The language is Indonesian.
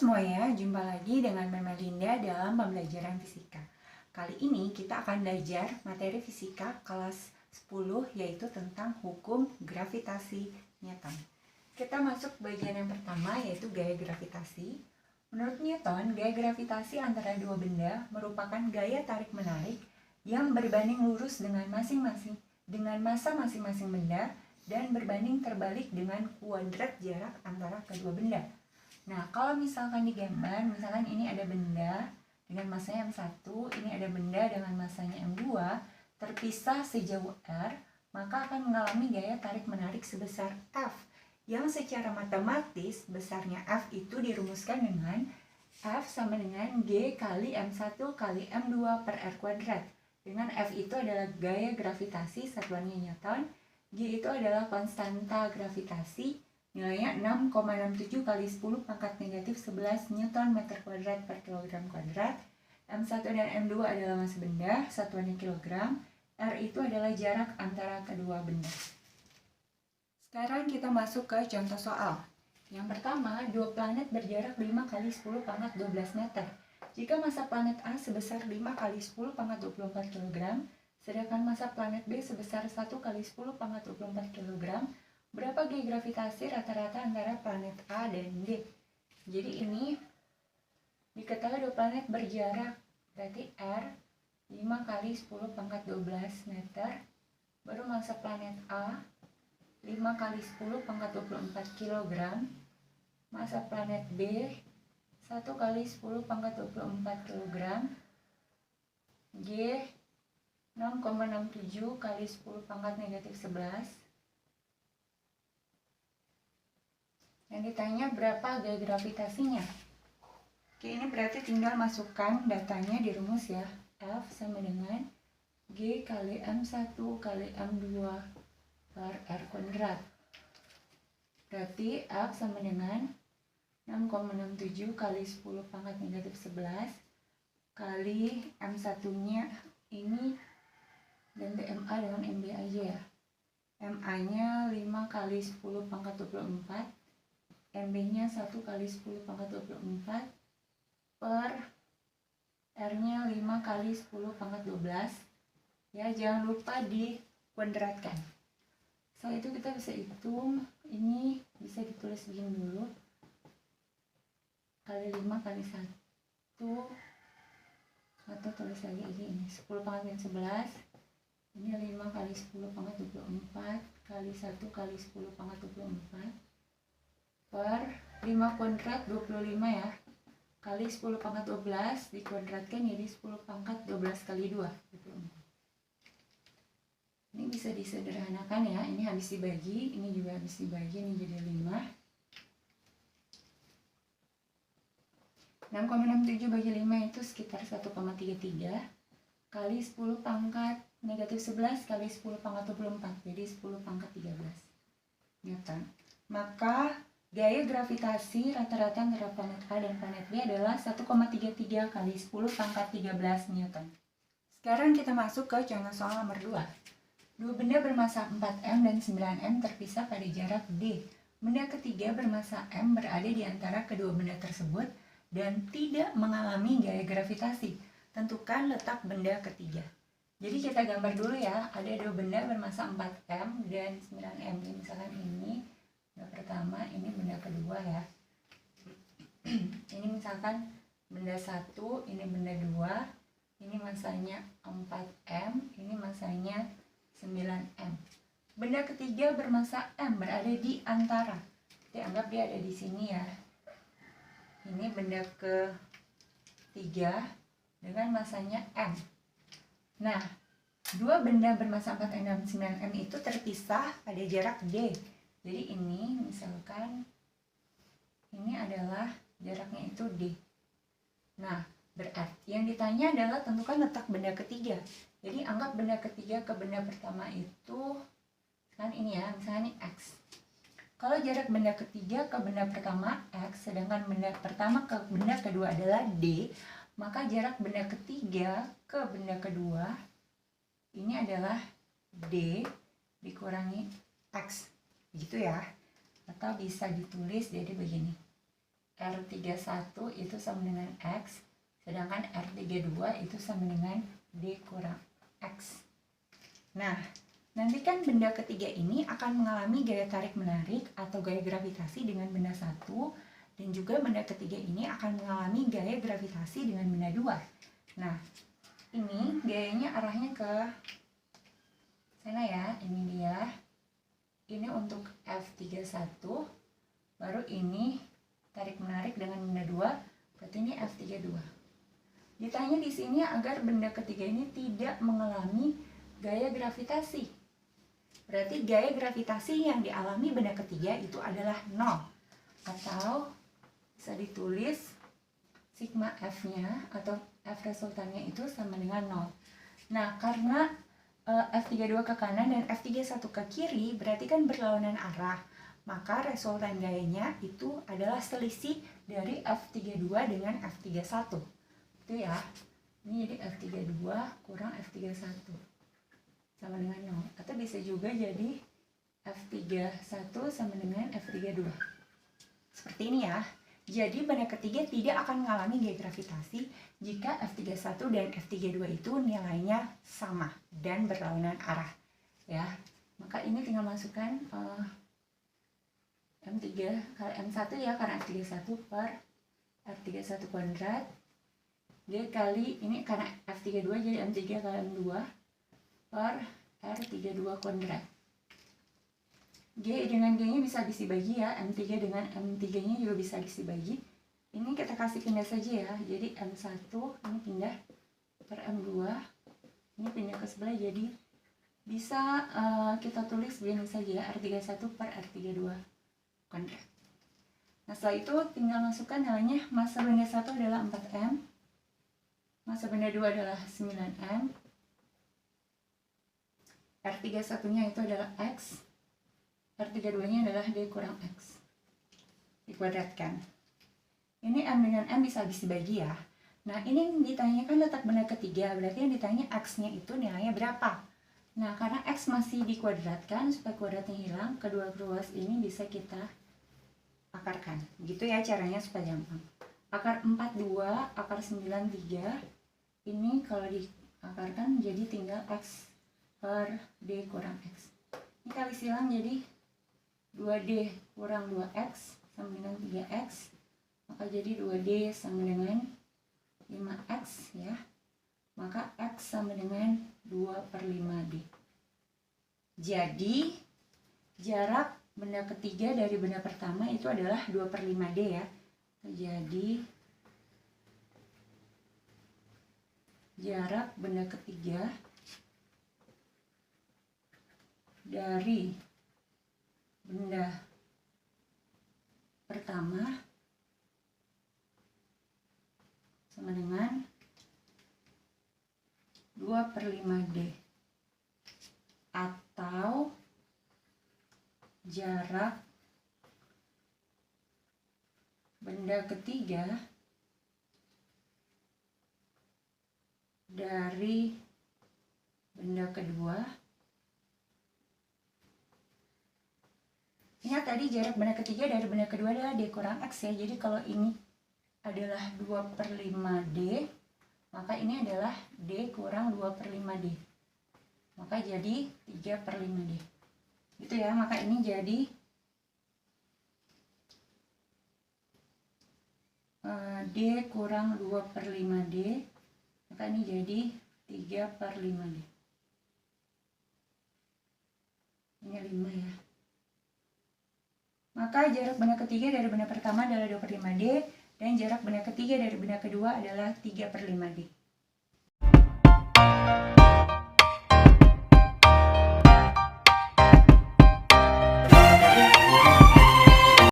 semuanya, jumpa lagi dengan Memelinda dalam pembelajaran fisika. Kali ini kita akan belajar materi fisika kelas 10 yaitu tentang hukum gravitasi Newton. Kita masuk bagian yang pertama yaitu gaya gravitasi. Menurut Newton, gaya gravitasi antara dua benda merupakan gaya tarik-menarik yang berbanding lurus dengan massa masing-masing benda dan berbanding terbalik dengan kuadrat jarak antara kedua benda. Nah, kalau misalkan digambar, misalkan ini ada benda dengan masanya M1, ini ada benda dengan masanya M2, terpisah sejauh R, maka akan mengalami gaya tarik-menarik sebesar F, yang secara matematis besarnya F itu dirumuskan dengan F sama dengan G kali M1 kali M2 per R kuadrat. Dengan F itu adalah gaya gravitasi satuannya Newton, G itu adalah konstanta gravitasi, nilainya 6,67 kali 10 pangkat negatif 11 Newton meter kuadrat per kilogram kuadrat. M1 dan M2 adalah massa benda, satuannya kilogram. R itu adalah jarak antara kedua benda. Sekarang kita masuk ke contoh soal. Yang pertama, dua planet berjarak 5 kali 10 pangkat 12 meter. Jika massa planet A sebesar 5 kali 10 pangkat 24 kg, sedangkan massa planet B sebesar 1 kali 10 pangkat 24 kg, berapa gaya gravitasi rata-rata antara planet A dan D? Jadi ini diketahui dua planet berjarak, berarti R 5 kali 10 pangkat 12 meter, baru massa planet A 5 kali 10 pangkat 24 kg, massa planet B 1 kali 10 pangkat 24 kg, G 6,67 kali 10 pangkat negatif 11. Yang ditanya berapa gaya gravitasinya. Oke, ini berarti tinggal masukkan datanya di rumus ya. F sama dengan G kali M1 kali M2 per R kuadrat. Berarti F sama dengan 6,67 kali 10 pangkat negatif 11 kali M1-nya ini ganti MA dengan MB aja ya. MA-nya 5 kali 10 pangkat 24, MB-nya 1 kali 10 pangkat 24 per R-nya 5 kali 10 pangkat 12. Ya, jangan lupa dikuadratkan. Setelah itu kita bisa hitung, ini bisa ditulis begini dulu. Kali 5 kali 1, atau tulis lagi aja ini 10 pangkat 11. Ini 5 kali 10 pangkat 24 kali 1 kali 10 pangkat 24 per 5 kuadrat 25 ya, kali 10 pangkat 12 dikuadratkan jadi 10 pangkat 12 kali 2 24. Ini bisa disederhanakan ya, ini habis dibagi, ini juga habis dibagi, ini jadi 5. 6,67 bagi 5 itu sekitar 1,33 kali 10 pangkat negatif 11 kali 10 pangkat 24, jadi 10 pangkat 13 Newton. Maka gaya gravitasi rata-rata antara planet A dan planet B adalah 1,33 kali 10 pangkat 13 Newton. Sekarang kita masuk ke contoh soal nomor 2. Dua benda bermassa 4M dan 9M terpisah pada jarak D. Benda ketiga bermassa M berada di antara kedua benda tersebut dan tidak mengalami gaya gravitasi. Tentukan letak benda ketiga. Jadi kita gambar dulu ya, ada dua benda bermassa 4M dan 9M. Jadi misalkan ini benda pertama, ini benda kedua ya. Ini misalkan benda 1, ini benda 2, ini massanya 4M, ini massanya 9M. Benda ketiga bermassa M berada di antara. Dianggap dia ada di sini ya. Ini benda ketiga dengan massanya M. Nah, dua benda bermassa 4M dan 9M itu terpisah pada jarak D. Jadi ini misalkan ini adalah jaraknya itu D. Nah, berarti yang ditanya adalah tentukan letak benda ketiga. Jadi anggap benda ketiga ke benda pertama itu kan ini ya, misalnya ini X. Kalau jarak benda ketiga ke benda pertama X, sedangkan benda pertama ke benda kedua adalah D, maka jarak benda ketiga ke benda kedua ini adalah D dikurangi X, gitu ya. Atau bisa ditulis jadi begini, R31 itu sama dengan X, sedangkan R32 itu sama dengan D kurang X. Nah, nanti kan benda ketiga ini akan mengalami gaya tarik-menarik atau gaya gravitasi dengan benda satu, dan juga benda ketiga ini akan mengalami gaya gravitasi dengan benda dua. Nah, ini gayanya arahnya ke sana ya, ini dia. Ini untuk F31, baru ini tarik-menarik dengan benda dua, berarti ini F32. Ditanya di sini agar benda ketiga ini tidak mengalami gaya gravitasi. Berarti gaya gravitasi yang dialami benda ketiga itu adalah 0. Atau bisa ditulis sigma F-nya atau F resultannya itu sama dengan 0. Nah, karena F32 ke kanan dan F31 ke kiri, berarti kan berlawanan arah. Maka resultan gayanya itu adalah selisih dari F32 dengan F31. Itu ya. Ini jadi F32 kurang F31 sama dengan 0. Atau bisa juga jadi F31 sama dengan F32. Seperti ini ya. Jadi benda ketiga tidak akan mengalami gaya gravitasi jika F31 dan F32 itu nilainya sama dan berlawanan arah ya. Maka ini tinggal masukkan M3 kali M1 ya, karena F31 per R31 kuadrat, D kali ini karena F32 jadi M3 kali M2 per R32 kuadrat. G dengan G nya bisa diisi bagi ya, M3 dengan M3 nya juga bisa diisi bagi. Ini kita kasih pindah saja ya, jadi M1 ini pindah per M2, ini pindah ke sebelah, jadi bisa kita tulis begini saja ya, R31 per R32 kuadrat. Nah, setelah itu tinggal masukkan nilainya. Massa benda 1 adalah 4M, massa benda 2 adalah 9M, R31 nya itu adalah X, R32 nya adalah D kurang X, dikuadratkan. Ini M dengan M bisa dibagi ya. Nah, ini yang ditanyakan letak benda ketiga, berarti yang ditanya X nya itu nilainya berapa. Nah, karena X masih dikuadratkan, supaya kuadratnya hilang, kedua ruas ini bisa kita akarkan. Gitu ya caranya supaya gampang. Akar 42, akar 93, ini kalau diakarkan jadi tinggal X per D kurang X. Ini kali silang jadi 2D kurang 2X sama dengan 3X, maka jadi 2D sama dengan 5X ya, maka X sama dengan 2/5D. Jadi jarak benda ketiga dari benda pertama itu adalah 2/5D ya. Jadi jarak benda ketiga dari benda pertama sama dengan 2/5D, atau jarak benda ketiga dari benda kedua. Ingat tadi jarak benda ketiga dari benda kedua adalah D kurang X ya. Jadi kalau ini adalah 2/5D, maka ini adalah D kurang 2/5D. Maka jadi 3/5D. Gitu ya, maka ini jadi D kurang 2/5D, maka ini jadi 3/5D. Ini 5 ya. Maka jarak benda ketiga dari benda pertama adalah 2/5D, dan jarak benda ketiga dari benda kedua adalah 3/5D.